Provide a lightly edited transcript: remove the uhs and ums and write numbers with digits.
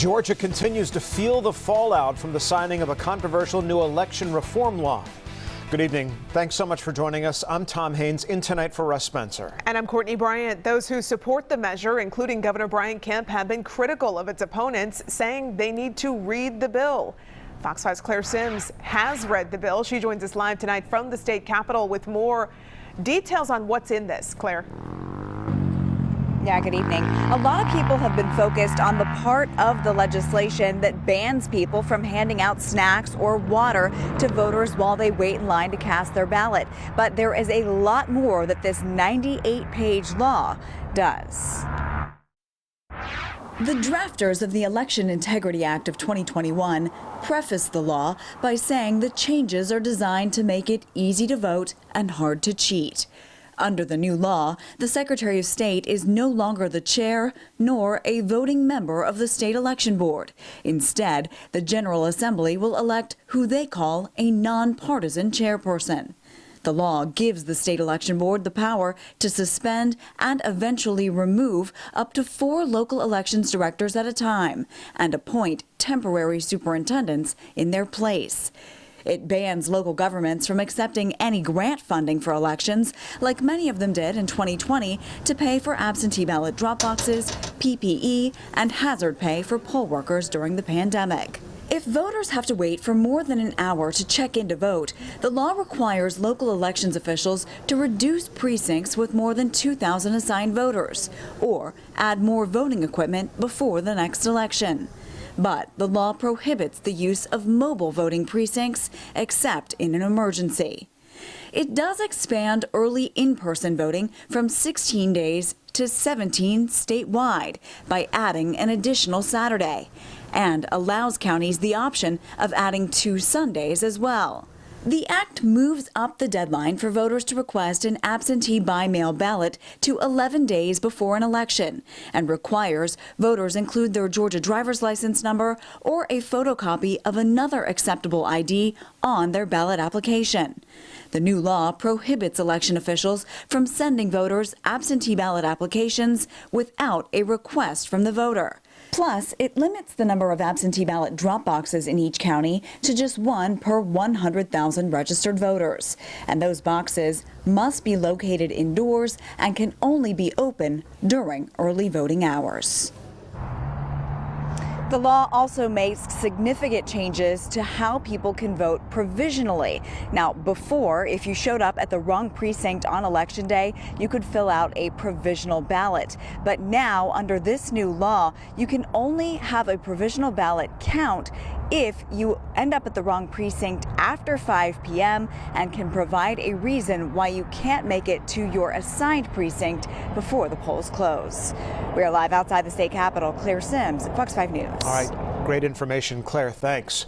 Georgia continues to feel the fallout from the signing of a controversial new election reform law. Good evening. Thanks so much for joining us. I'm Tom Haines, in tonight for Russ Spencer. And I'm Courtney Bryant. Those who support the measure, including Governor Brian Kemp, have been critical of its opponents, saying they need to read the bill. Fox 5's Claire Sims has read the bill. She joins us live tonight from the state capitol with more details on what's in this. Claire. Yeah, good evening. A lot of people have been focused on the part of the legislation that bans people from handing out snacks or water to voters while they wait in line to cast their ballot. But there is a lot more that this 98-page law does. The drafters of the Election Integrity Act of 2021 prefaced the law by saying the changes are designed to make it easy to vote and hard to cheat. Under the new law, the Secretary of State is no longer the chair nor a voting member of the state election board. Instead, the General Assembly will elect who they call a nonpartisan chairperson. The law gives the state election board the power to suspend and eventually remove up to 4 local elections directors at a time and appoint temporary superintendents in their place. It bans local governments from accepting any grant funding for elections, like many of them did in 2020, to pay for absentee ballot drop boxes, PPE, and hazard pay for poll workers during the pandemic. If voters have to wait for more than an hour to check in to vote, the law requires local elections officials to reduce precincts with more than 2,000 assigned voters, or add more voting equipment before the next election. But the law prohibits the use of mobile voting precincts except in an emergency. It does expand early in-person voting from 16 days to 17 statewide by adding an additional Saturday, and allows counties the option of adding 2 Sundays as well. The act moves up the deadline for voters to request an absentee by mail ballot to 11 days before an election and requires voters include their Georgia driver's license number or a photocopy of another acceptable ID on their ballot application. The new law prohibits election officials from sending voters absentee ballot applications without a request from the voter. Plus, it limits the number of absentee ballot drop boxes in each county to just 1 per 100,000 registered voters. And those boxes must be located indoors and can only be open during early voting hours. The law also makes significant changes to how people can vote provisionally. Now, before, if you showed up at the wrong precinct on Election Day, you could fill out a provisional ballot. But now, under this new law, you can only have a provisional ballot count if you end up at the wrong precinct after 5 p.m. and can provide a reason why you can't make it to your assigned precinct before the polls close. We are live outside the state capitol. Claire Sims, Fox 5 News. All right, great information, Claire. Thanks.